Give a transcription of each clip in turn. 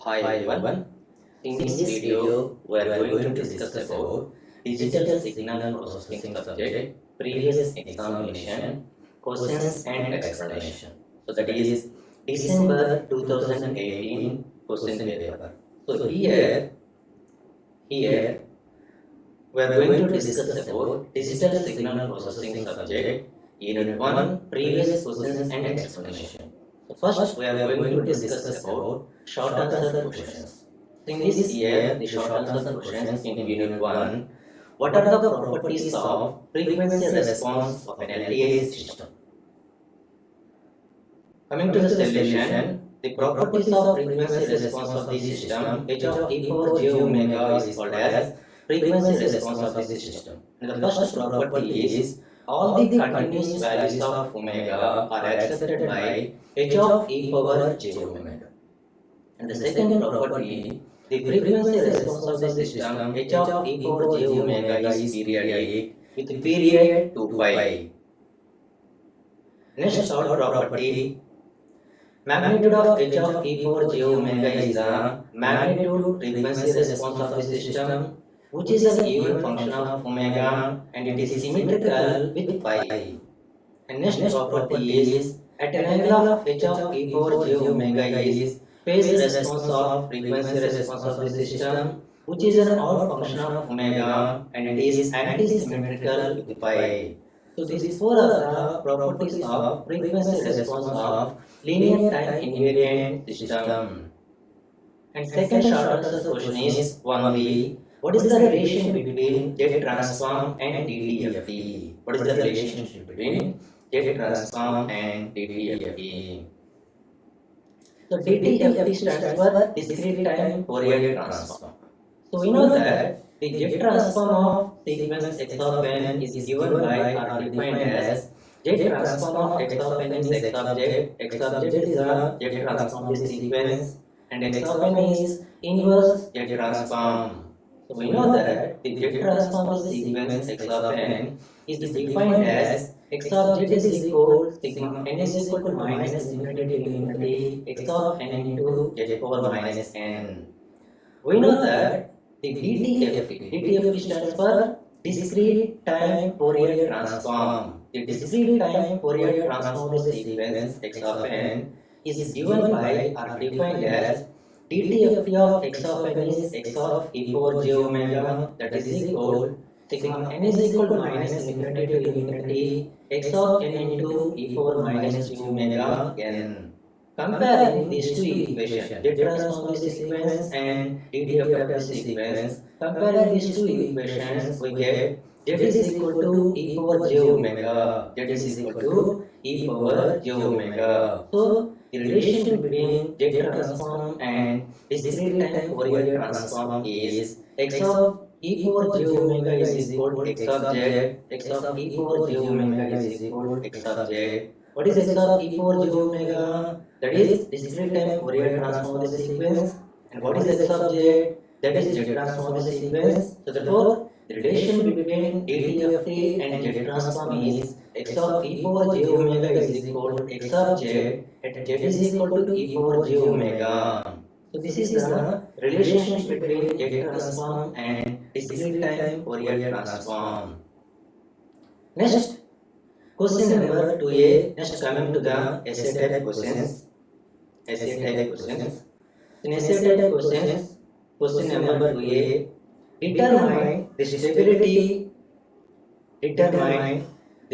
Hi everyone. In this video, we are going to discuss about digital signal processing subject, previous examination, questions and explanation. So that is December 2018 question paper. So here we are going to discuss about digital signal processing subject, unit 1, previous questions and explanation. So first we are going to discuss about short answer questions. In this year, the short answer questions in Unit 1, what are the properties of frequency response of an LTI system? Coming to the solution, the properties of frequency response of the system, h of e power j omega is called as frequency response of the system. And the first property is all the continuous values of omega are accepted by h of e power j omega. And the second property, the frequency response of the system h of e power j omega is periodic with period 2 pi. Next third property, magnitude of h of e power j omega is the magnitude frequency response of the system, which is a given function of omega and it is symmetrical with pi. And next property is at an angle of h of e power j omega is phase response of frequency response of the system, which is an odd function of omega and it is anti-symmetrical with pi. So these four are the properties of frequency response of linear time invariant system. And second short answer question is 1B. What is the relation between jet transform and DTFT? What is the relationship between jet transform and DTFT? So DTFT stands for discrete time Fourier transform. So we know that the jet transform of sequence x of n is given by or defined as jet transform of x of n is x of j. X of j is the jet transform of the sequence and x of n is inverse jet transform. So we know that the jet transform of the sequence x of n is defined as x of j is equal sigma n is equal to minus infinity to infinity x of n into j power minus n. We know that the DTFT stands for discrete time Fourier transform. The discrete time Fourier transform of the sequence x of n is given by or defined as DTFT of x of n is x of e power j omega, that is equal sigma n is equal to minus infinity to infinity x of n into e power minus j omega n. Comparing these two equations, jet transform of the sequence and DTFT of the sequence, comparing these two equations, we get jet is equal to e power j omega. Jet is equal to e power j omega. So, the relation between jet transform and discrete time Fourier transform is x of e power j omega is equal to x of j. X of e power j omega is equal to x of j. What is x of e power j omega? That is discrete time Fourier transform of the sequence. And what is x of j? That is jet transform of the sequence. So therefore, the relation between DTFT and jet transform is x of e power j omega is equal to x of j at j is equal to e power j omega. So this is the relationship between jet transform and discrete time Fourier transform. Next, question number 2a. Next, coming to the essay type questions. Essay type questions. In essay type questions, question number 2a. Determine the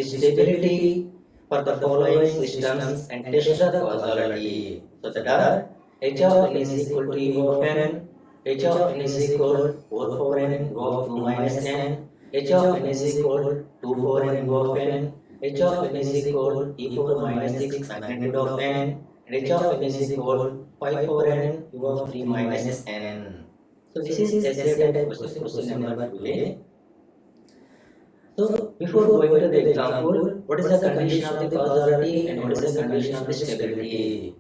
stability for the following systems and test the causality. So that are h of n is equal to e of n, h of n is equal 4 power n go of 2 minus n, h of n is equal 2 power n go of n, h of n is equal e power minus 6 magnitude of n, and h of n is equal 5 power n u of 3 minus n. So this is essay type question number 2a. So before going to the example, what is the condition of the causality and what is the condition of the stability?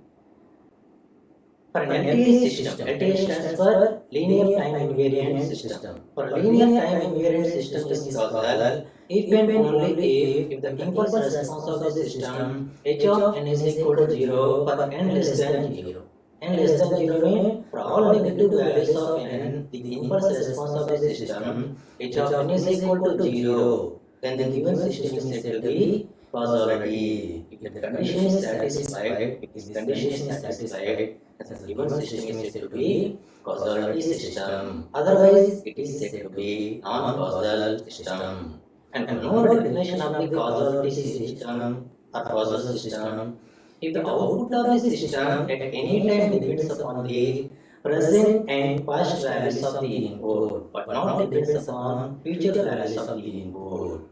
For an LTI system, LTI stands for linear time invariant system. For linear time invariant system is causal if and only if the impulse response of the system h of n is equal to 0 for n less than 0. N less than 0 means for all all negative values of n, the impulse response of the system h of n is equal to 0, then the given system is said to be causality. If the condition is satisfied, if this condition is satisfied, then the given system is said to be causality system. Otherwise, it is said to be non-causal system. And one more definition of the causality system or causal system: if the output of the system at any time depends upon the present and past values of the input, but not depends upon future values of the input.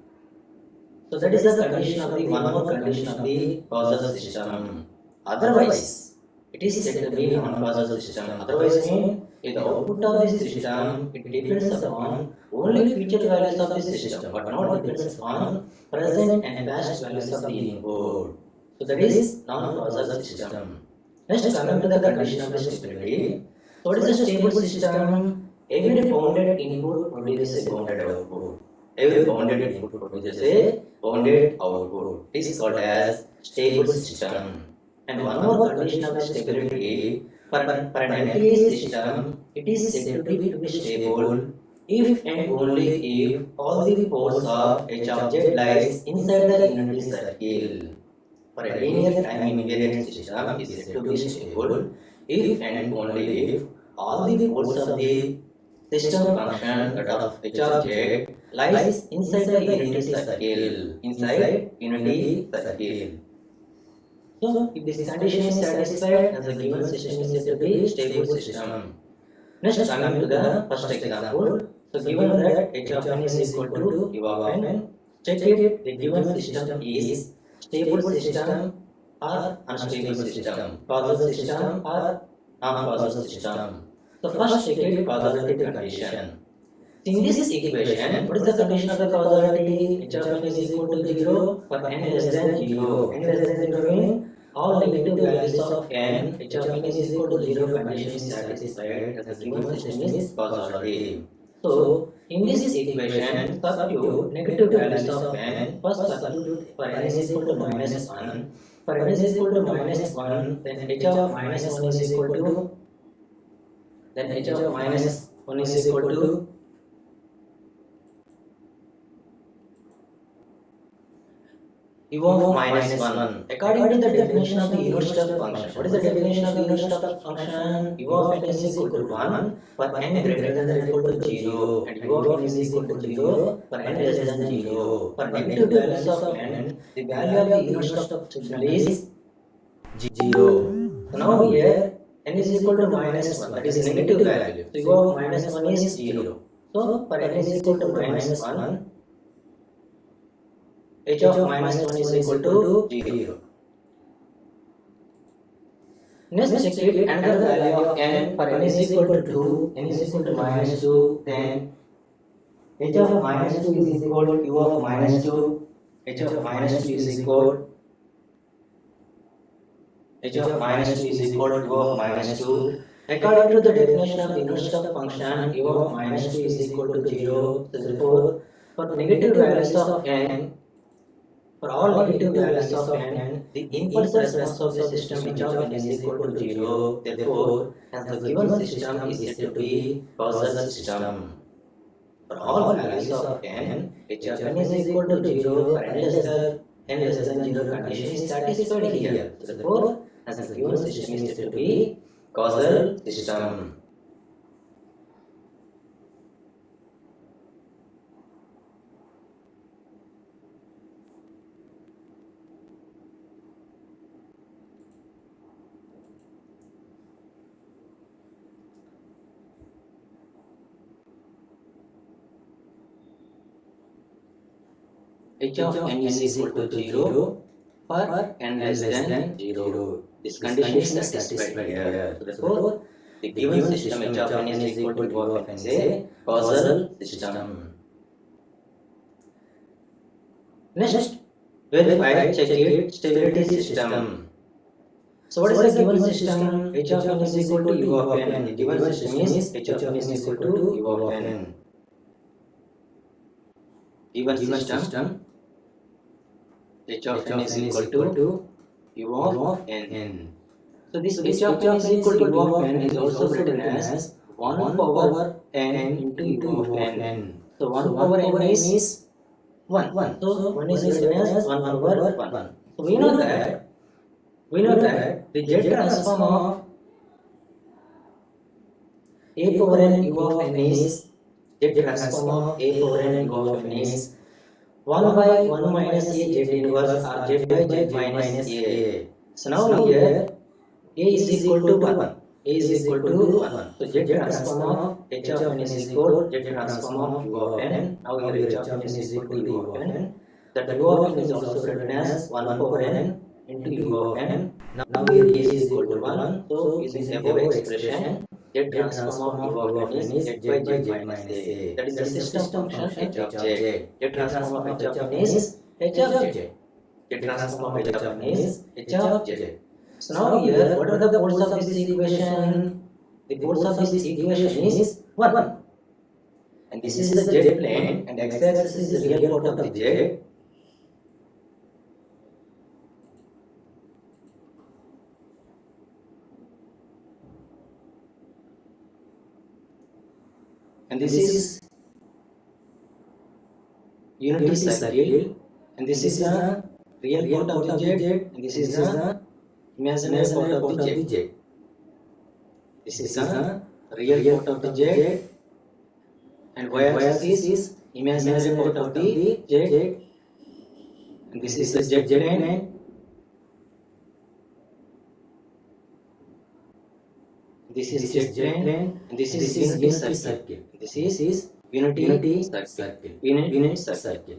So that is the condition of the one more condition of the causal system. Otherwise, it is said to be non-causal system. Otherwise, mean if the output of the system it depends upon only future values of the system, but not depends upon present and past values of the input. So that is non-causal system. Next, coming to the condition of the stability. So what is a stable system? Every bounded input produces a bounded output. Every bounded input produces a bounded output. It is called as stable system. And one more condition of the stability: for an LTE system, it is said to be stable if and only if all the ports of H of Z lies inside the unity circle. For a linear time invariant system is said to be stable if and only if all the ports of the system function that of H of Z lies inside the unity circle. Inside unity circle. So, if this condition is satisfied, then the given system is said to be stable system. Next, coming to the first example. So, given that h of n is equal to u of n, check it. The given system is stable system or unstable system, causal system or non-causal system. So, first check it causality condition. In this equation, what is the condition of the causality? H of n is equal to 0 for n less than 0. N less than 0 means all negative values of n, h of n is equal to 0 condition is satisfied, as the given system is causality. So, in this equation, substitute negative values of n. First substitute for n is equal to minus 1. For n is equal to minus 1, then h of minus 1 is equal to, then h of minus 1 is equal to u of minus 1. According to the definition of the unit step function, what is the definition of the unit step function? U of n is equal to 1 for n greater than or equal to 0, and u of n is equal to 0 for n less than 0. For negative values of n, the value of the unit step signal is 0. So now here n is equal to minus 1, that is negative value. So u of minus 1 is 0. So for n is equal to minus 1, h of minus 1 is equal to 0. Next, check it another value of n. For n is equal to 2, n is equal to minus 2, then h of minus 2 is equal to u of minus 2. h of minus 2 is equal h of minus 2 is equal to u of minus 2. According to the definition of the unit step function, u of minus 2 is equal to 0. Therefore, for negative values of n, for all negative values of n, the impulse response of the system h of n is equal to 0. Therefore, as the given system is said to be causal system. For all values of n, h of n is equal to 0 for n less than 0 condition is satisfied here. Therefore, as the given system is said to be causal system. H of n is equal to 0 for n less than 0. This condition is satisfied here. So therefore, the given system h of n is equal to u of n is a causal system. Next, verify, check it, stability system. So what is the given system? H of n is equal to u of n. The given system is h of n is equal to u of n. Given system h of n is equal to u of n. So this h of n is equal to u of n is also written as 1 power n into u of n. So 1 power n is 1. So 1 is written as 1 power 1. So we know that the z transform of a power n u of n is z transform of a power n u of n is 1 by 1 minus a z inverse or z by z minus a. So now here a is equal to 1. A is equal to 1. So z transform of h of n is equal to z transform of u of n. Now here h of n is equal to u of n. That u of n is also written as 1 power n into u of n. Now here a is equal to 1. So using above expression, z transform of u of n is z by z minus a. That is the system function h of z. Z transform of h of n is h of z. Z transform of h of n is h of z. So now here, what are the poles of this equation? The poles of this equation is 1. And this is the z plane and x-axis is the real part of the z. And this is unity circle, and this is the real part of the z, and this is the imaginary part of the z. This is the real part of the z, and y-axis is imaginary part of the z, and this is the z plane. This is z plane, and this is unity circle. This is unity circle.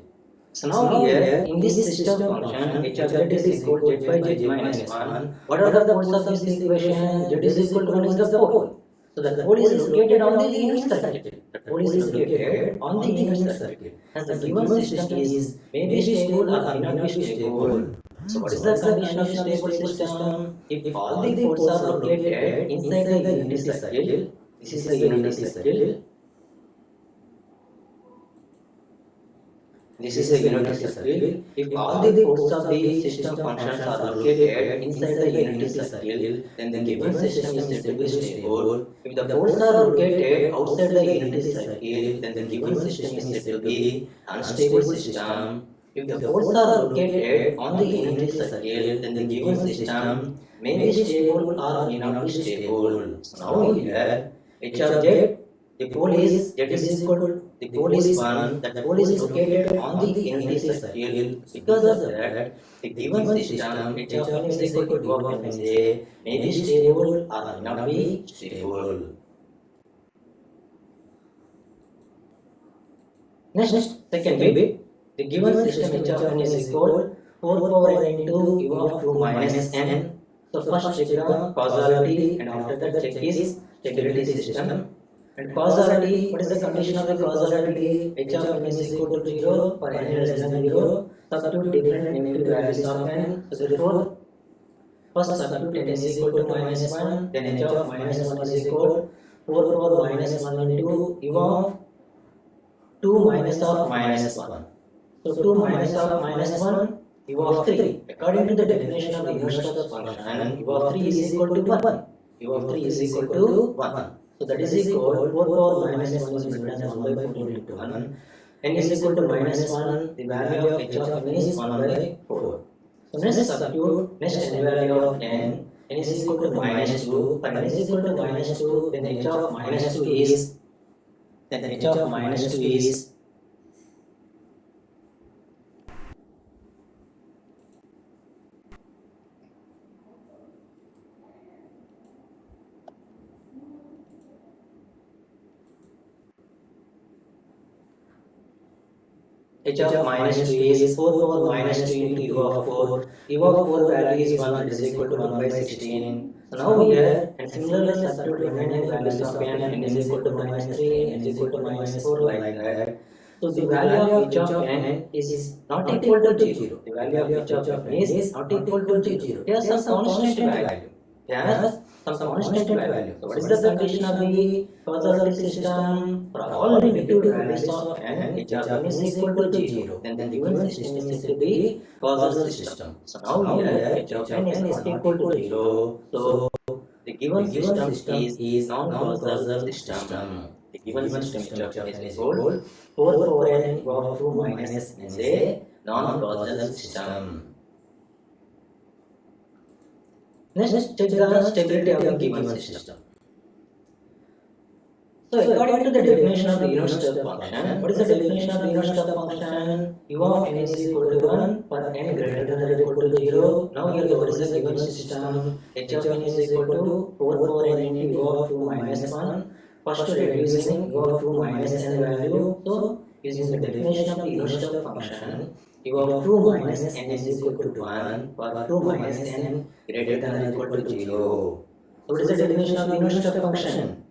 So now here in this system function h of z is equal to z by z minus 1. What are the poles of this equation? Z is equal to 1 is the pole. So the pole is located on the unit circle. The pole is located on the unit circle. And the given system is maybe stable or may not be stable. So what is the condition of stable system? If all the poles are located inside the unity circle, this is the unity circle. This is the unity circle. If all the poles of the system functions are located inside the unity circle, then the given system is said to be stable. If the poles are located outside the unity circle, then the given system is said to be unstable system. If the poles are located on the unity circle, then the given system may be stable or may not be stable. So now here, h of z, the pole is z is equal to the pole is 1, that pole is located on the unity circle. Because of that, the given system h of n is equal to u of n is a may be stable or may not be stable. Next, second bit, the given system h of n is equal 4 power n into u of 2 minus n. So first check the causality and after that check is stability system. And causality, what is the condition of the causality? H of n is equal to 0 for n less than 0. Substitute different negative values of n. So therefore, first substitute n is equal to minus 1. Then h of minus 1 is equal 4 power minus 1 into u of 2 minus of minus 1. So 2 minus of minus 1, u of 3. According to the definition of the Universal's function, u of 3 is equal to 1. U of 3 is equal to 1. So that is equal 4 power minus 1 is written as 1 by 4 into 1. N is equal to minus 1. The value of h of n is 1 by 4. So next substitute next n value of n. N is equal to minus 2. For n is equal to minus 2, then h of minus 2 is h of minus 2 is 4 power minus 2 into u of 4. U of 4 value is 1, that is equal to 1 by 16. So now here, and similarly substitute remaining values of n is equal to minus 3, n is equal to minus 4 like that. So the value of h of n is not equal to 0. The value of h of n is not equal to 0. It has some constant value. It has some constant value. So what is the condition of the causality system? For all negative values of n, h of n is equal to 0. Then the given system is said to be causal system. So now here h of n is not equal to 0. So the given system is non-causal system. The given system h of n is equal 4 power n of 2 minus n is a non-causal system. Next, check the stability of the given system. So, according to the definition of the unit step function, what is the definition of the unit step function? U of n is equal to 1 for n greater than or equal to 0. Now, here what is the given system? H of n is equal to 4 power n into u of 2 minus 1. First, reducing u of 2 minus n value. So, using the definition of the unit step function, u of 2 minus n is equal to 1 for 2 minus n greater than or equal to 0. So, what is the definition of the unit step function?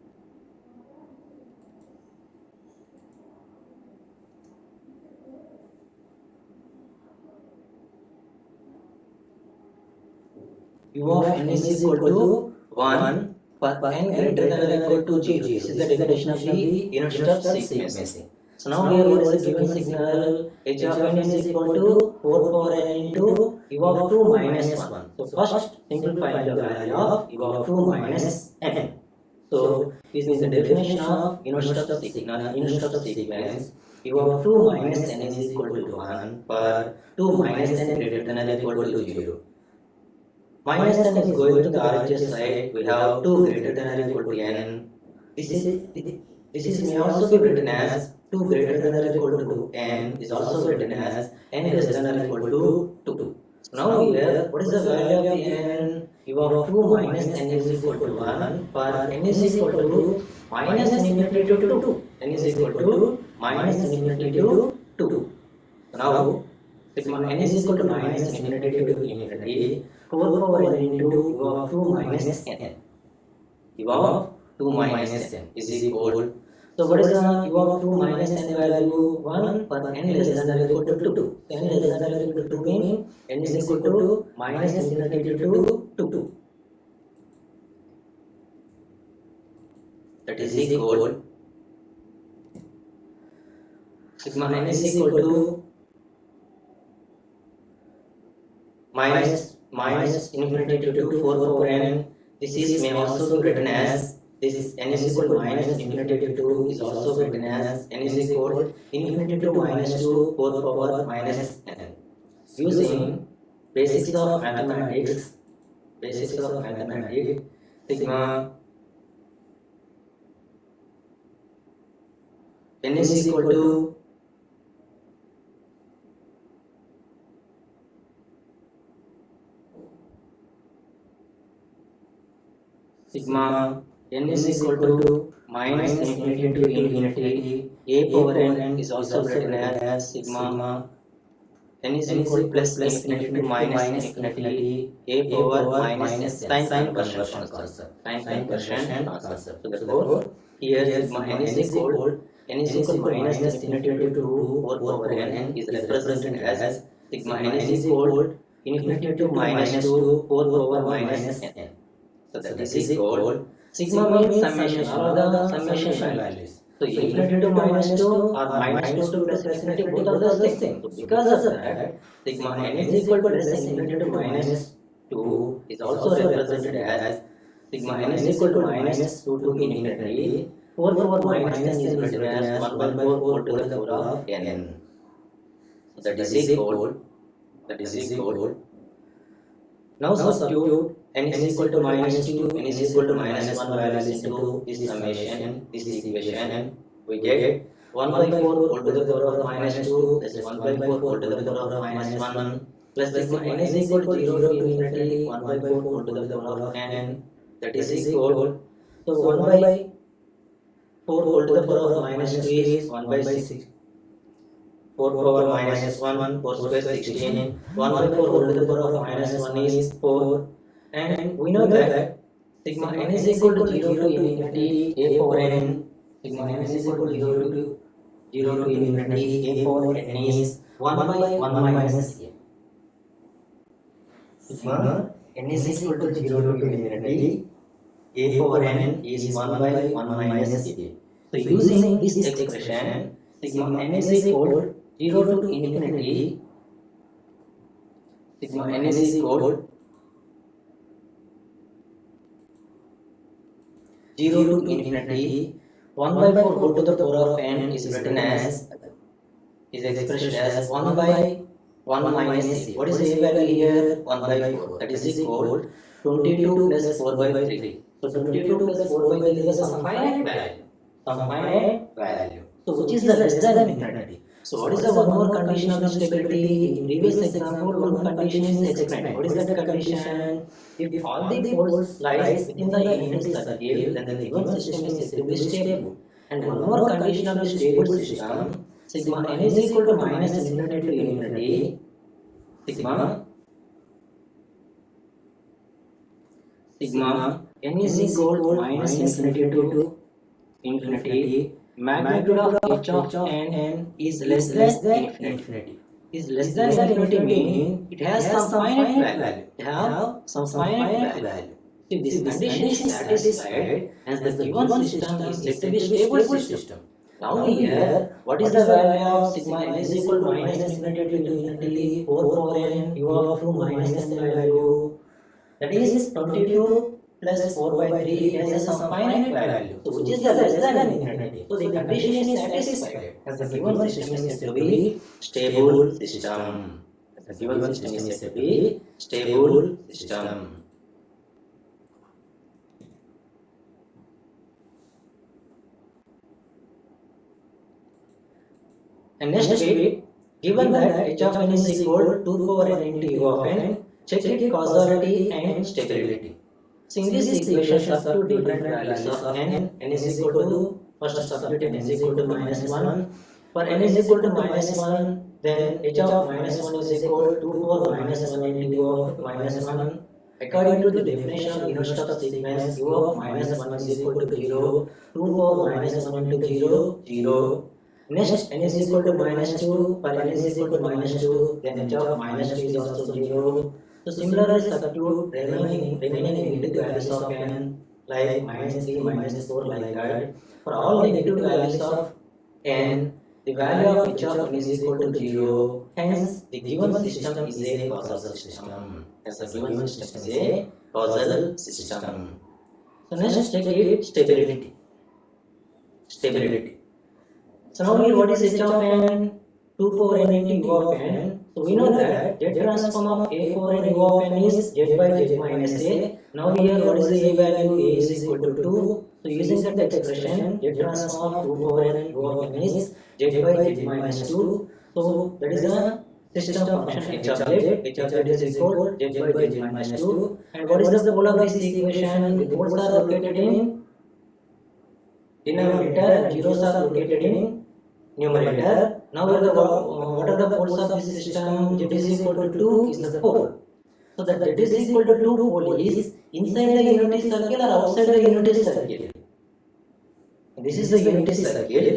U of n is equal to 1 for n greater than or equal to 0. This is the definition of the unit step sequencing. So now here what is the given signal? H of n is equal to 4 power n into u of 2 minus 1. So first simplify the value of u of 2 minus n. So using the definition of unit step sequence, u of 2 minus n is equal to 1 for 2 minus n greater than or equal to 0. Minus n is going to the RHS side. We have 2 greater than or equal to n. This may also be written as 2 greater than or equal to n is also written as n less than or equal to 2. Now here, what is the value of the n? U of 2 minus n is equal to 1 for n is equal to minus infinity to 2. N is equal to minus infinity to 2. Now, sigma n is equal to minus infinity to infinity. 4 power n into u of 2 minus n. U of 2 minus n is equal. So what is the u of 2 minus n value? 1 for n less than or equal to 2. n less than or equal to 2 means n is equal to minus infinity to 2. That is equal. Sigma n is equal to minus infinity to 4 power n. This is may also be written as this is n is equal to minus infinity to 2 is also written as n is equal infinity to minus 2 4 power minus n. Using basics of mathematics, sigma n is equal to sigma n is equal to minus infinity to infinity. A power n is also written as sigma n is equal to plus infinity to minus infinity. A power minus sign conversion concept. So therefore, here sigma n is equal minus infinity to 2 4 power n is represented as sigma n is equal infinity to minus 2 4 power minus n. So that is equal. Sigma means summation, all the summation values. So infinity to minus 2 or minus 2 to plus infinity, both are the same. So because of that, sigma n is equal to plus infinity to minus 2 is also represented as sigma n is equal to minus 2 to infinity. 4 power minus n is written as 1 by 4 whole to the power of n. So that is equal. Now substitute n is equal to minus 2, n is equal to minus 1 values into this summation, this equation. We get 1 by 4 whole to the power of minus 2 plus 1 by 4 whole to the power of minus 1 plus sigma n is equal to 0 to infinity 1 by 4 whole to the power of n. That is equal. So 1 by 4 whole to the power of minus 2 is 1 by 6. 4 power minus 1, 4 square 16. 1 by 4 whole to the power of minus 1 is 4. And we know that sigma n is equal to 0 to infinity a power n. Sigma n is equal to 0 to infinity a power n is 1 by 1 minus a. Sigma n is equal to 0 to infinity a power n is 1 by 1 minus a. So using this expression, sigma n is equal 0 to infinity, sigma n is equal 0 to infinity, 1 by 4 whole to the power of n is written as, is expressed as 1 by 1 minus a. What is the a value here? 1 by 4. That is equal 22 plus 4 by 3. So 22 plus 4 by 3 is some finite value. Some finite value. So which is the less than infinity? So what is the one more condition of stability? In previous example, one condition is explained. What is that condition? If all the poles lies within the unit circle, then the given system is said to be stable. And one more condition of the stable system, sigma n is equal to minus infinity to infinity, sigma n is equal to minus infinity to infinity, magnitude of h of n is less than infinity. Is less than infinity meaning it has some finite value. It have some finite value. If this condition is satisfied, as the given system is said to be stable system. Now here, what is the value of sigma n is equal to minus infinity to infinity 4 power n u of 2 minus n value. That is 22 plus 4 by 3 has some finite value. So which is the less than infinity. So the condition is satisfied as the given system is said to be stable system. The given system is said to be stable system. And next bit, given that h of n is equal to 2 power n into u of n, check it causality and stability. So in this equation, substitute different values of n. N is equal to, first substitute n is equal to minus 1. For n is equal to minus 1, then h of minus 1 is equal to 2 power minus 1 into u of minus 1. According to the definition of unit step sequence, u of minus 1 is equal to 0, 2 power minus 1 into 0, 0. Next, n is equal to minus 2, for n is equal to minus 2, then h of minus 2 is also 0. So similarly, substitute remaining negative values of n, like minus 3, minus 4, like that. For all negative values of n, the value of h of n is equal to 0. Hence, the given system is a causal system. As the given system is a causal system. So next, check it stability. Stability. So now here what is h of n? 2 power n into u of n. So we know that z transform of a power n u of n is z by z minus a. Now here what is the a value? A is equal to 2. So using that expression, z transform of 2 power n u of n is z by z minus 2. So that is a system function h of z. H of z is equal to z by z minus 2. And what is the pole of this equation? The poles are located in denominator and zeros are located in numerator. Now what are the poles of this system? Z is equal to 2 is the pole. So that z is equal to 2 pole is inside the unity circle or outside the unity circle. This is the unity circle.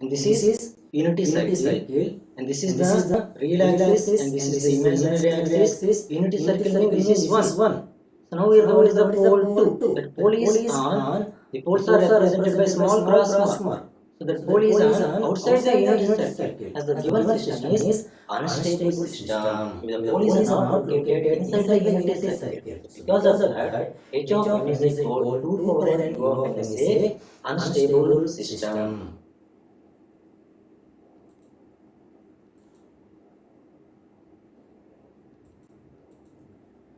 And this is unity circle. And this is the real axis and this is the imaginary axis. Unity circle means this is 1. So now here what is the pole 2? That pole is on. The poles are represented by small cross mark. So that pole is on outside the unity circle. As the given system is unstable system. The pole is not located inside the unity circle. Because of that, h of n is equal to 2 power n u of n is a unstable system.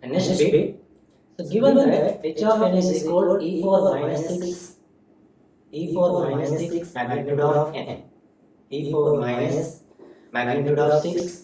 And next bit, so given that h of n is equal to e power minus 6 magnitude of n, e power minus magnitude of 6,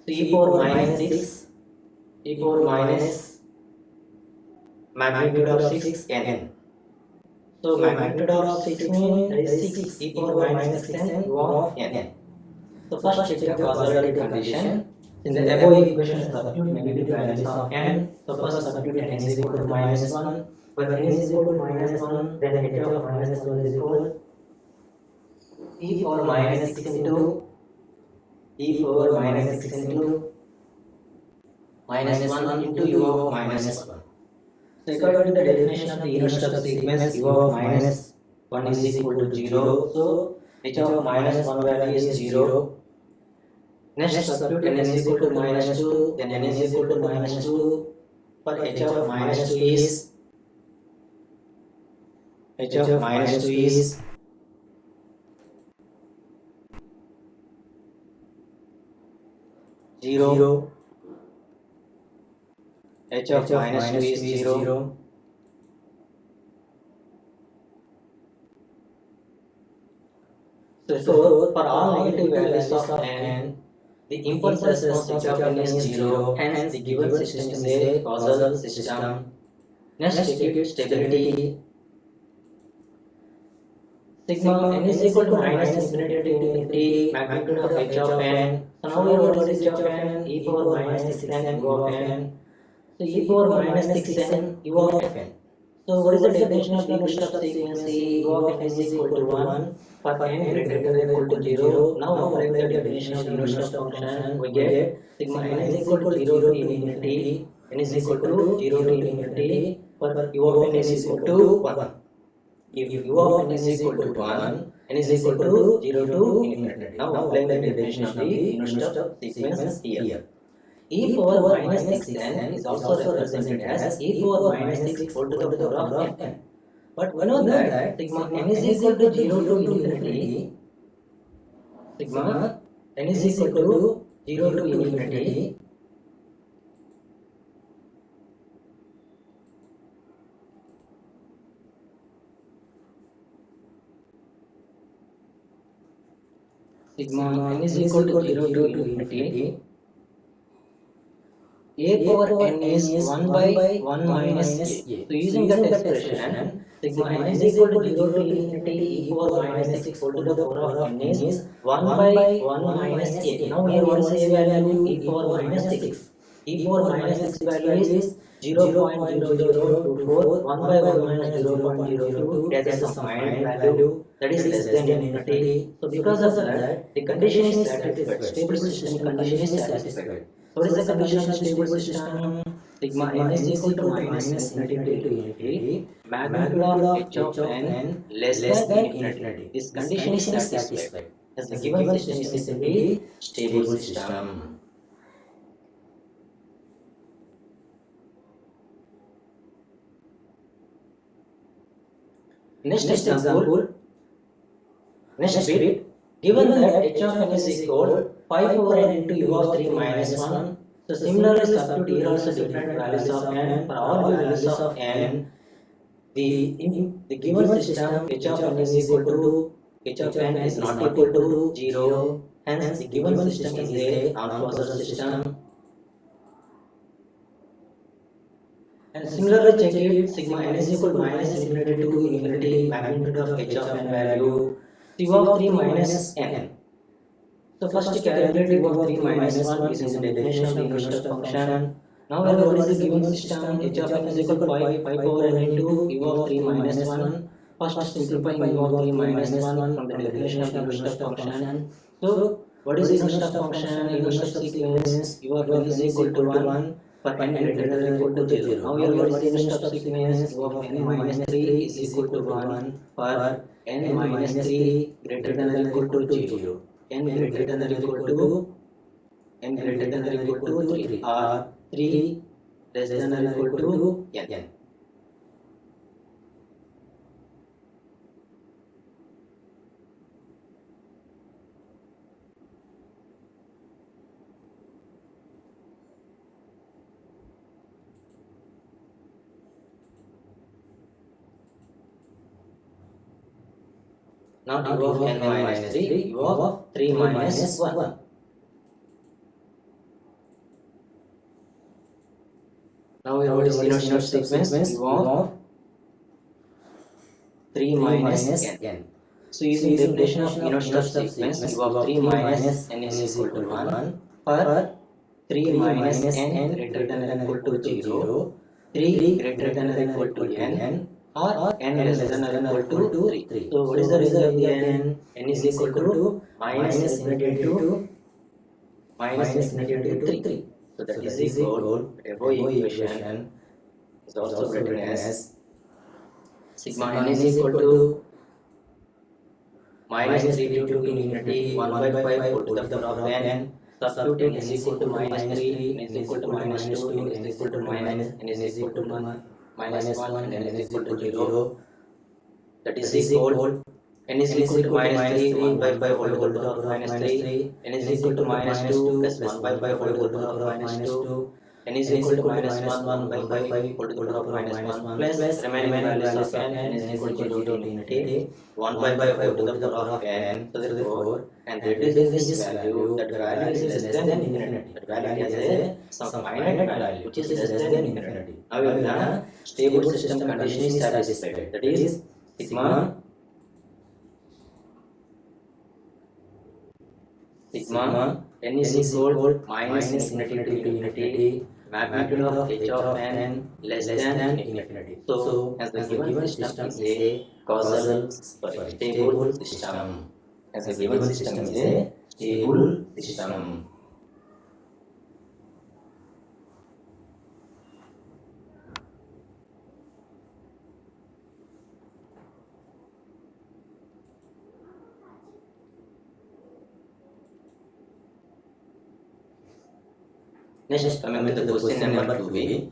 So e power minus 6, e power minus magnitude of 6 n. So magnitude of 6 means that is 6 e power minus 6 n u of n. So first check the causality condition. In the above equation substitute negative values of n. So first substitute n is equal to minus 1. When n is equal to minus 1, then h of minus 1 is equal e power minus 6 into e power minus 6 into minus 1 into u of minus 1. So according to the definition of the unit step sequence, u of minus 1 is equal to 0. So h of minus 1 value is 0. Next substitute n is equal to minus 2, then n is equal to minus 2. For h of minus 2 is 0. h of minus 2 is 0. So for all negative values of n, the impulse response h of n is 0. Hence the given system is a causal system. Next check it stability. Sigma n is equal to minus infinity to infinity magnitude of h of n. So now what is h of n? E power minus 6n u of n. So e power minus 6n u of n. So what is the definition of the unit step sequence? U of n is equal to 1 for n greater than or equal to 0. Now applying the definition of the unit step function, we get sigma n is equal to 0 to infinity, n is equal to 0 to infinity, for u of n is equal to 1. If u of n is equal to 1, n is equal to 0 to infinity. Now applying the definition of the unit step sequence here. E power minus 6n is also represented as e power minus 6 whole to the power of n. But we know that sigma n is equal to 0 to infinity. Sigma n is equal to 0 to infinity. Sigma n is equal to 0 to infinity. A power n is 1 by 1 minus a. So using that expression, sigma n is equal to 0 to infinity e power minus 6 whole to the power of n is 1 by 1 minus a. Now here what is a value? E power minus 6. E power minus 6 value is 0.0024. 1 by 1 minus 0.02. That is a finite value that is less than infinity. So because of that, the condition is satisfied. Stable system condition is satisfied. What is the condition of the stable system? Sigma n is equal to minus infinity to infinity. Magnitude of h of n less than infinity. This condition is satisfied. As the given system is simply stable system. Next example. Next bit. Given that h of n is equal 5 over n into u of 3 minus 1. So similarly substitute here also different values of n. For all values of n, the given system h of n is equal to h of n is not equal to 0. Hence the given system is a non-causal system. And similarly check it, sigma n is equal to minus infinity to infinity magnitude of h of n value u of 3 minus n. So first calculate u of 3 minus 1 using the definition of the unit step function. Now what is the given system? H of n is equal to 5 over n into u of 3 minus 1. First simplifying u of 3 minus 1 from the definition of the unit step function. So what is the unit step function? Unit step sequence u of n is equal to 1 for n greater than or equal to 0. Now here what is the unit step sequence? U of n minus 3 is equal to 1 for n minus 3 greater than or equal to 0. N greater than or equal to 3 or 3 less than or equal to n. Not u of n minus 3, u of 3 minus 1. Now what is unit step sequence? U of 3 minus n. So using definition of unit step sequence, U of 3 minus n is equal to 1 for 3 minus n greater than or equal to 0, 3 greater than or equal to n, or n less than or equal to 3. So what is the result of the n? N is equal to minus infinity to minus infinity to 3. So that is equal to above equation is also written as sigma n is equal to minus 3 to infinity 1 by 5 whole to the power of n. Substitute n is equal to minus 3, n is equal to minus 2, n is equal to minus, n is equal to minus 1, and n is equal to 0. That is equal, n is equal to minus 3, 1 by 5 whole to the power of minus 3, n is equal to minus 2 plus 1 by 5 whole to the power of minus 2, n is equal to minus 1, 1 by 5 whole to the power of minus 1 plus remaining values of n is equal to 0 to infinity 1 by 5 whole to the power of n. So therefore, and reducing this value, that value is less than infinity. That value has a some finite value which is less than infinity. However, the stable system condition is satisfied. That is sigma n is equal minus infinity to infinity magnitude of h of n less than infinity. So as the given system is a causal stable system. As the given system is a stable system. Next, coming to the question number 2b.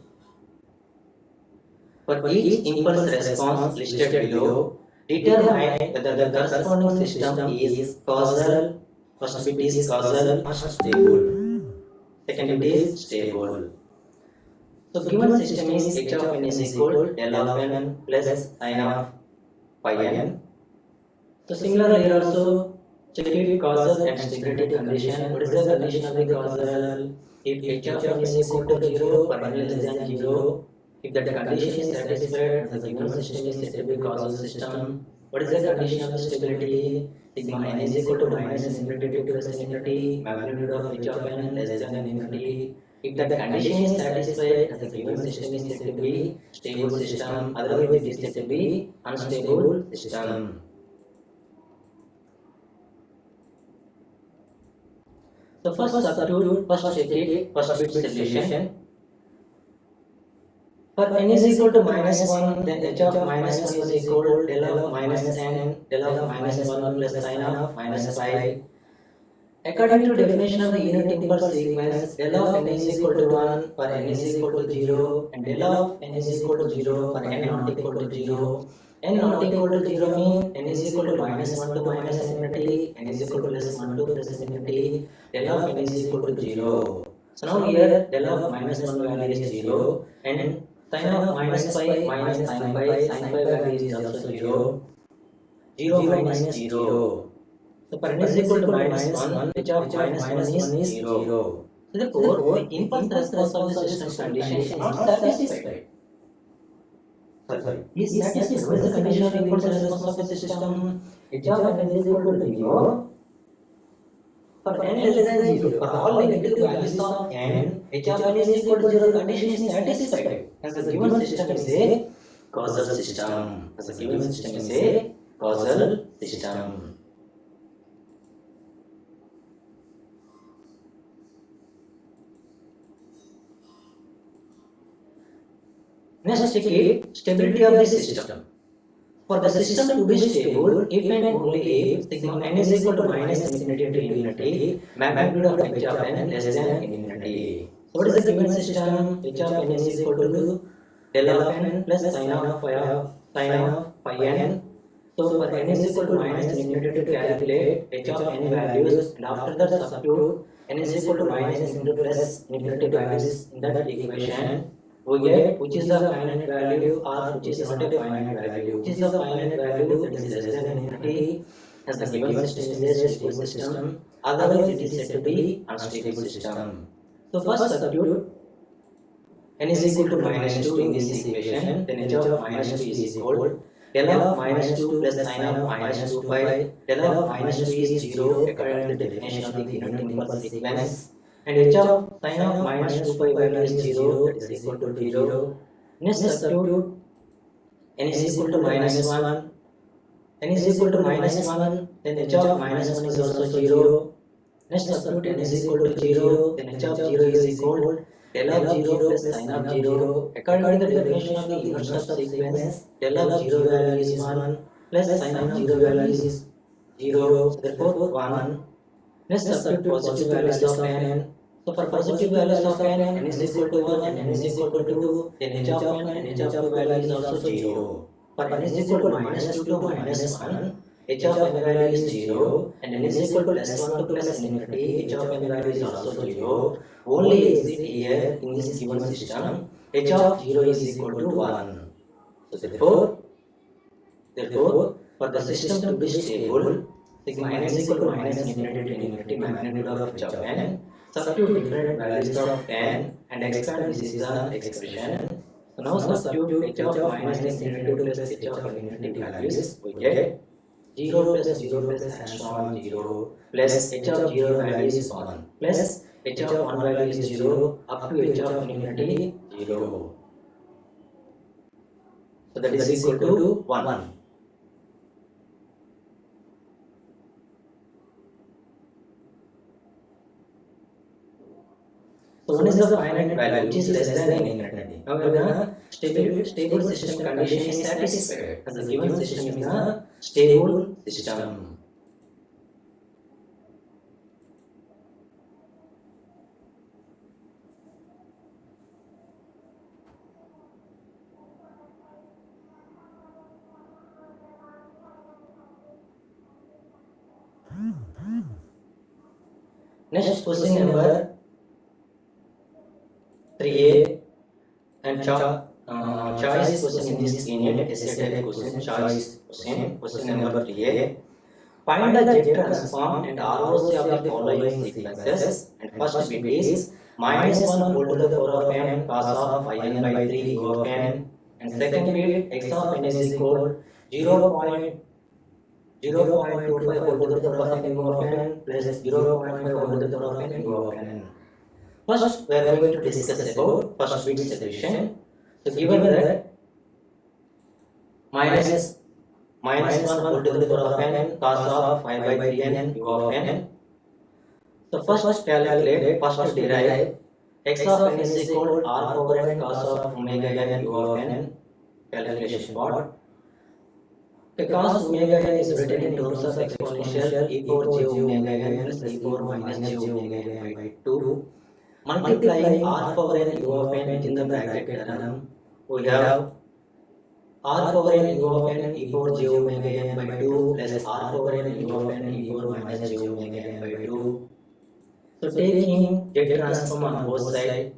For each impulse response listed below, determine whether the corresponding system is causal. First bit is causal or stable. Second bit is stable. So given system is h of n is equal del of n plus sin of phi n. So similarly here also check it causal and stability condition. What is the condition of the causal? If h of n is equal to 0 for n less than 0, if that condition is satisfied, the given system is said to be causal system. What is the condition of the stability? Sigma n is equal to minus infinity to plus infinity, magnitude of h of n less than infinity. If that condition is satisfied, the given system is said to be stable system. Otherwise, it is said to be unstable system. So first substitute, first check it, first bit solution. For n is equal to minus 1, then h of minus 1 is equal del of minus n, del of minus 1 plus sin of minus pi. According to definition of the unit impulse sequence, del of n is equal to 1 for n is equal to 0, and del of n is equal to 0 for n not equal to 0. N not equal to 0 means n is equal to minus 1 to minus infinity, n is equal to plus 1 to plus infinity, del of n is equal to 0. So now here del of minus 1 value is 0, and sin of minus pi minus sin pi value is also 0. 0 minus 0. So for n is equal to minus 1, h of minus 1 is 0. So therefore, the impulse response of the system condition is not satisfied. Sorry. Is satisfied. What is the condition of impulse response of the system? H of n is equal to 0. For n less than 0, for all negative values of n, h of n is equal to 0, condition is satisfied. As the given system is a causal system. As the given system is a causal system. Next, check it, stability of the system. For the system to be stable, if and only if sigma n is equal to minus infinity to infinity, magnitude of h of n less than infinity. So what is the given system? H of n is equal to del of n plus sin of phi n. So for n is equal to minus infinity to calculate h of n values, and after that substitute n is equal to minus infinity plus infinity values in that equation. We get which is the finite value or which is not a finite value. Which is the finite value that is less than infinity, as the given system is a stable system. Otherwise, it is said to be unstable system. So first substitute n is equal to minus 2 in this equation, then h of minus 2 is equal del of minus 2 plus sin of minus 2 pi. Del of minus 2 is 0 according to the definition of the unit impulse sequence, and h of sin of minus 2 pi value is 0, that is equal to 0. Next substitute n is equal to minus 1, n is equal to minus 1, then h of minus 1 is also 0. Next substitute n is equal to 0, then h of 0 is equal del of 0 plus sin of 0. According to the definition of the inverse of sequence, del of 0 value is 1 plus sin of 0 value is 0. So therefore 1. Next substitute positive values of n. So for positive values of n is equal to 1 and n is equal to 2, then h of n and h of 2 value is also 0. For n is equal to minus 2 to minus 1, h of n value is 0, and n is equal to plus 1 to plus infinity, h of n value is also 0. Only exit here in this given system, h of 0 is equal to 1. So therefore, for the system to be stable, sigma n is equal to minus infinity to infinity magnitude of h of n. Substitute different values of n and expand this is the expression. So now substitute h of minus infinity plus h of infinity values, we get 0 plus 0 plus epsilon 0 plus h of 0 value is 1 plus h of 1 value is 0 up to h of infinity 0. So that is equal to 1. So 1 is the finite value which is less than infinity. However, stable system condition is satisfied as the given system is a stable system. Next question number 3a and choice question in this unit is set a question choice question number 3a. Find the jet transform and ROC of the following sequences, and first bit is minus 1 whole to the power of n cos of yn by 3 u of n, and second bit x of n is equal 0.25 whole to the power of n u of n plus 0.5 whole to the power of n u of n. First, we are going to discuss about first bit solution. So given that minus 1 whole to the power of n cos of 5 by 3 n u of n. So first calculate, first derive x of n is equal r power n cos of omega n u of n calculation part. Because omega n is written in terms of exponential e power j omega n plus e power minus j omega n by 2. Multiplying r power n u of n in the bracket term, we have r power n u of n e power j omega n by 2 plus r power n u of n e power minus j omega n by 2. So taking jet transform on both sides,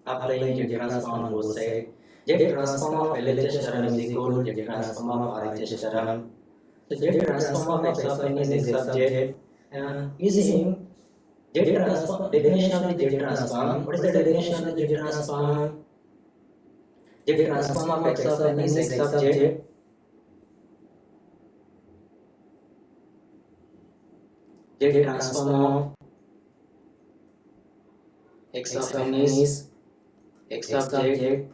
applying jet transform on both sides, jet transform of LHS term is equal to jet transform of RHS term. So jet transform of x of n is x of j. Using jet transform, definition of the jet transform. What is the definition of the jet transform? Jet transform of x of n is x of j. Jet transform of x of n is x of j,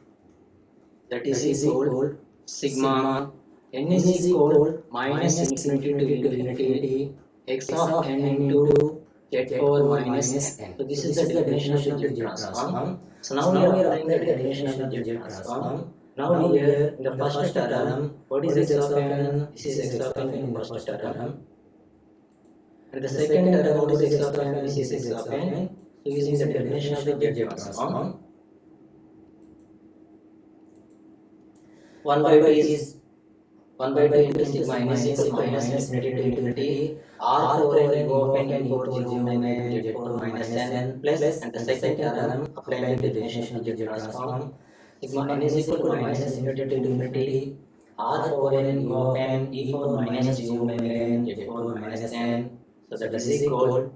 that is equal sigma n is equal minus infinity to infinity x of n into z power minus n. So this is the definition of the jet transform. So now we are applying the definition of the jet transform. Now here in the first term, what is x of n? This is x of n in first term. And the second term, what is x of n? This is x of n. So using the definition of the jet transform, 1 by 2 is 1 by 2 into sigma n is equal to minus infinity to infinity r power n u of n e power j omega n z power minus n plus, and the second term applying the definition of the jet transform, sigma n is equal to minus infinity to infinity r power n u of n e power minus j omega n z power minus n. So that is equal.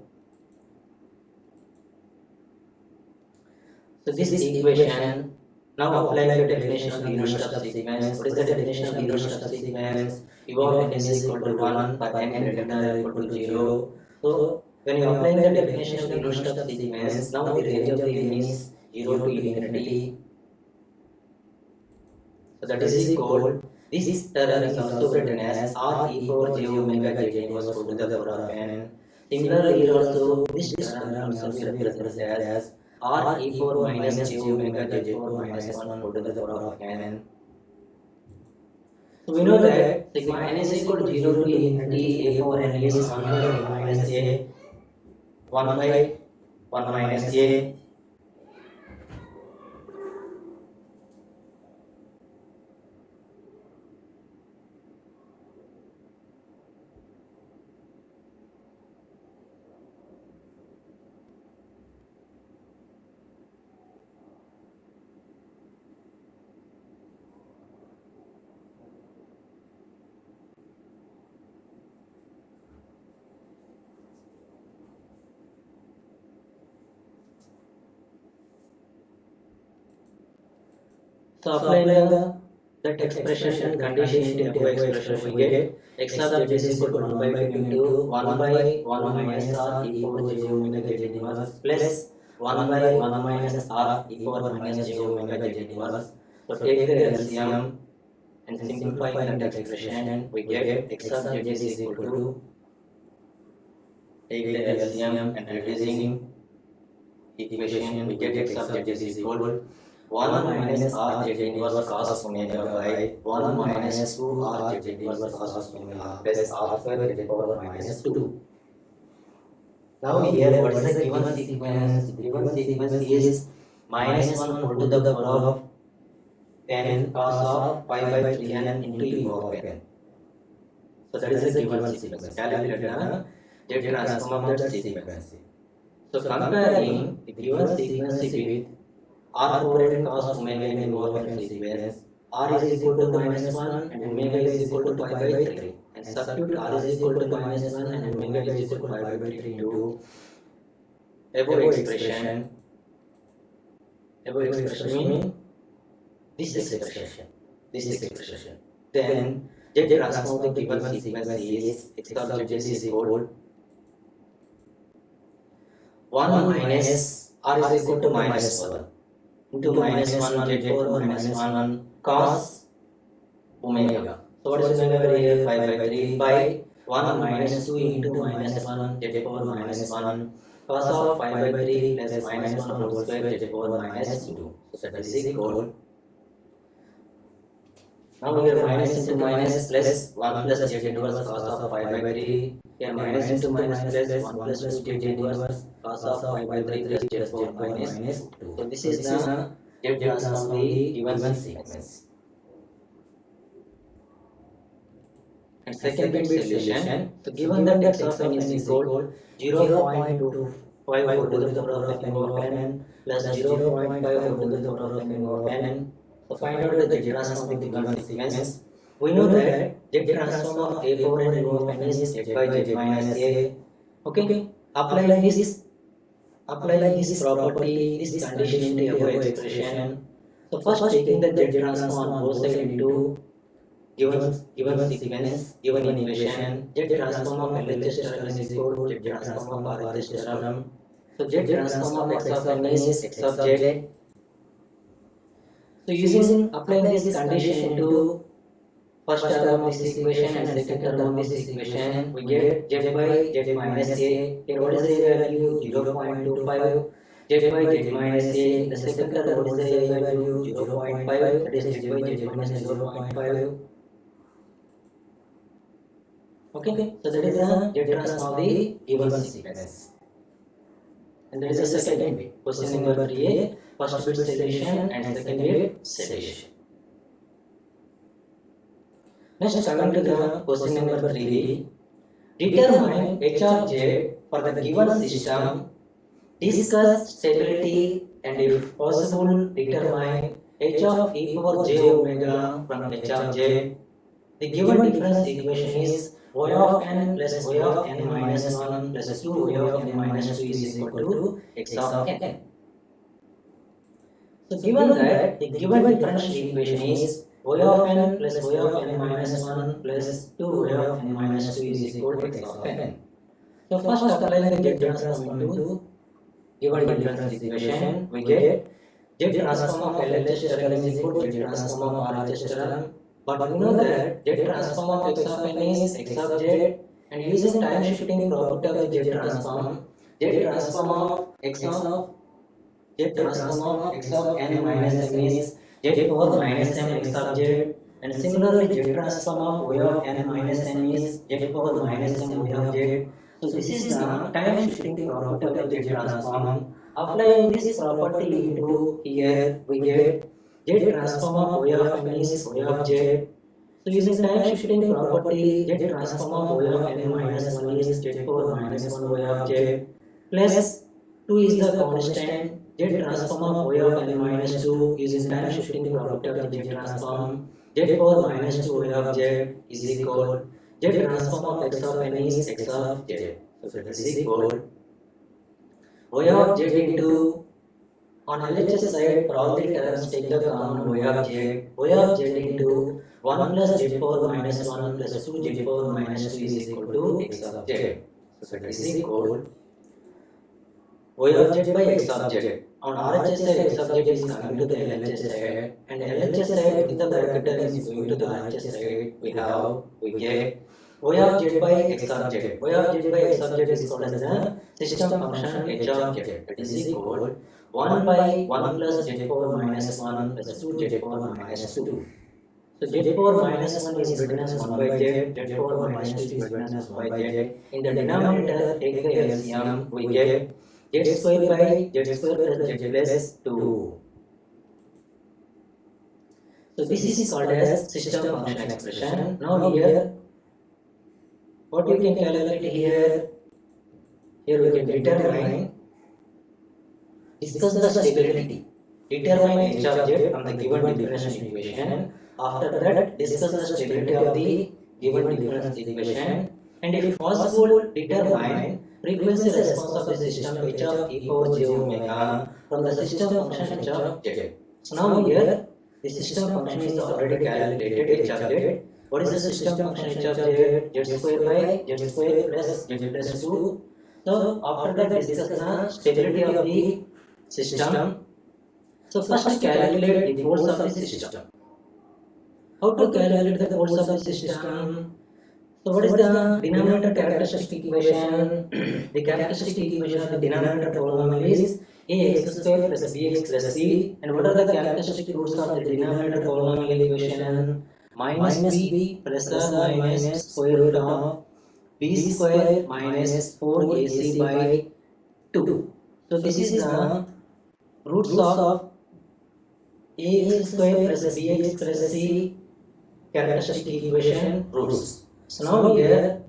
So this equation Now apply the definition of unit step sequence. What is the definition of unit step sequence? U of n is equal to 1 for n greater than or equal to 0. So when you apply the definition of unit step sequence, now the range of the n is 0 to infinity. So that is equal. This term is also written as r e power j omega z inverse to the power of n. Similarly, here also this term can also be represented as r e power minus j omega z power minus 1 to the power of n. So we know that sigma n is equal to 0 to infinity a power n is 1 by 1 minus a 1 by 1 minus a. So apply that expression condition into FY expression, we get x of z is equal to 1 by 2 into 1 by 1 minus r e power j omega z inverse plus 1 by 1 minus r e power minus j omega z inverse. So take the LCM and simplifying that expression, we get x of z is equal to, take the LCM and reducing equation, we get x of z is equal 1 minus r z inverse cos omega by 1 minus 2 r z inverse cos omega plus r square z power minus 2. Now here what is the given sequence? The given sequence is minus 1 whole to the power of n cos of pi by 3n into u of n. So that is the given sequence. Calculate the transform of that sequence. So comparing the given sequence with r power n cos omega in u of n sequence, r is equal to minus 1 and omega is equal to pi by 3, and substitute r is equal to minus 1 and omega is equal to pi by 3 into above expression means this expression. Then z transform the given sequence is x of z is equal 1 minus r is equal to minus 1 into minus 1 z power minus 1 cos omega. So what is omega here? Pi by 3 by 1 minus 2 into minus 1 z power minus 1 cos of pi by 3 plus minus 1 whole square z power minus 2. So that is equal. Now here minus into minus plus 1 plus z inverse cos of pi by 3. Here minus into minus plus 1 plus 2 z inverse cos of pi by 3 plus z power minus 2. So this is the z transform the given sequence. And second bit solution. So given that x of n is equal 0.25 whole to the power of n over n plus 0.5 whole to the power of n over n. So find out the z transform of the given sequence. We know that z transform of a power n over n is z by z minus a. Okay. Apply this property, this condition into above expression. So first taking the z transform on both sides into given sequence, given equation, z transform of LHS term is equal to z transform of RHS term. So z transform of x of n is x of z. So using applying this condition into first term of this equation and second term of this equation, we get z by z minus a. Here what is the value? 0.25. Z by z minus a. The second term what is the value? 0.5. That is z by z minus 0.5. Okay, so that is the z transform of the given sequence. And there is a second bit. Question number 3a, first bit solution and second bit solution. Next, coming to the question number 3b, determine h of z for the given system, discuss stability, and if possible, determine h of e power j omega from h of z. The given difference equation is y of n plus y of n minus 1 plus 2 y of n minus 2 is equal to x of n. So given that the given differential equation is y of n plus y of n minus 1 plus 2 y of n minus 2 is equal to x of n. So first applying the Z transform into given differential equation, we get Z transform of LHS term is equal to Z transform of RHS term. But we know that Z transform of x of n is x of z, and using time shifting property of the Z transform, Z transform of x of Z transform of x of n minus m is z power minus m x of z, and similarly Z transform of y of n minus n is z power minus m y of z. So this is the time shifting property of the Z transform. Applying this property into here, we get Z transform of y of n is y of z. So using time shifting property, Z transform of y of n minus 1 is z power minus 1 y of z, plus 2 is the constant. Z transform of y of n minus 2 using time shifting property of the Z transform, z power minus 2 y of z is equal Z transform of x of n is x of z. So this is equal y of z into, on LHS side for all the terms take the common y of z into 1 plus z power minus 1 plus 2 z power minus 2 is equal to x of z. So this is equal y of z by x of z. On RHS side x of z is coming to the LHS side, and LHS side with the bracketer is going to the RHS side. We get y of z by x of z. Y of z by x of z is called as the system function h of z. That is equal 1 by 1 plus z power minus 1 plus 2 z power minus 2. So z power minus 1 is written as 1 by z power minus 2 is written as 1 by z. In the denominator, take the LCM, we get z square by z square plus z plus 2. So this is called as system function expression. Now here, what we can calculate here? Here we can discuss the stability. Determine h of z from the given differential equation. After that, discuss the stability of the given differential equation, and if possible, determine frequency response of the system h of e power j omega from the system function h of z. So now here, the system function is already calculated h of z. What is the system function h of z? Z square by z square plus z plus 2. So after that, discuss the stability of the system. So first calculate the force of the system. How to calculate the force of the system? So what is the denominator characteristic equation? The characteristic equation of the denominator polynomial is ax square plus bx plus c. And what are the characteristic roots of the denominator polynomial equation? Minus b plus or minus square root of b square minus 4ac by 2. So this is the roots of ax square plus bx plus c characteristic equation roots. So now here,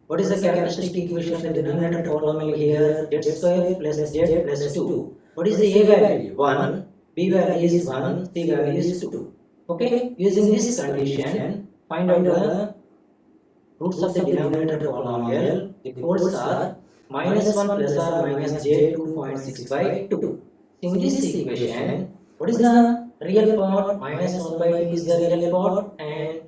what is the characteristic equation of the denominator polynomial here? Z square plus z plus 2. What is the a value? 1, b value is 1, c value is 2. Okay, using this condition, find out the roots of the denominator polynomial. The poles are minus 1 plus or minus j 2.6 by 2. In this equation, what is the real part? Minus 1 by 2 is the real part, and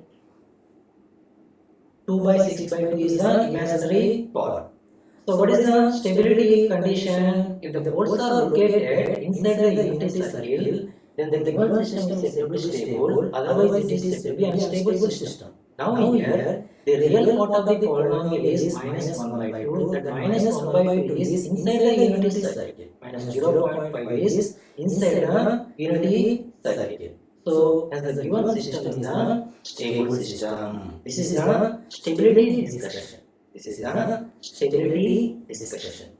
2 by 6 by 2 is the imaginary part. So what is the stability condition? If the poles are located inside the unity circle, then the given system is said to be stable, otherwise it is said to be unstable system. Now here, the real part of the polynomial is minus 1 by 2, that minus 1 by 2 is inside the unity circle, minus 0.5 is inside the unity circle. So as the given system is the stable system. This is the stability discussion. This is the stability discussion.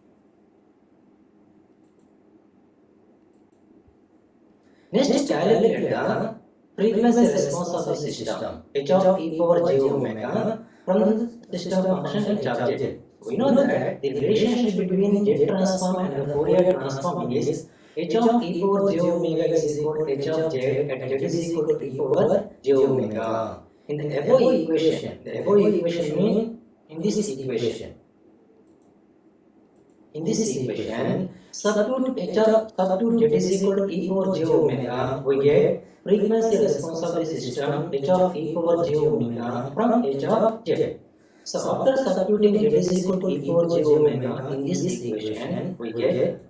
Next, calculate the frequency response of the system h of e power j omega from the system function h of z. We know that the relationship between z transform and the Fourier transform is h of e power j omega is equal to h of z at z is equal to e power j omega. In the above equation means in this equation, In this equation, substitute z is equal to e power j omega. We get frequency response of the system h of e power j omega from h of z. So after substituting z is equal to e power j omega in this equation, we get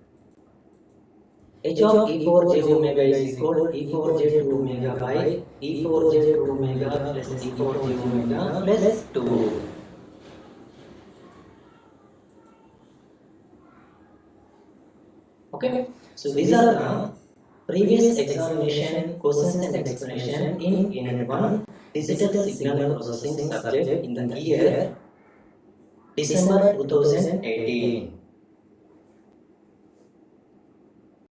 h of e power j omega is equal to e power j 2 omega by e power j 2 omega plus e power j omega plus 2. Okay, so these are the previous examination questions and explanation in Unit 1 Digital Signal Processing subject in the year December 2018.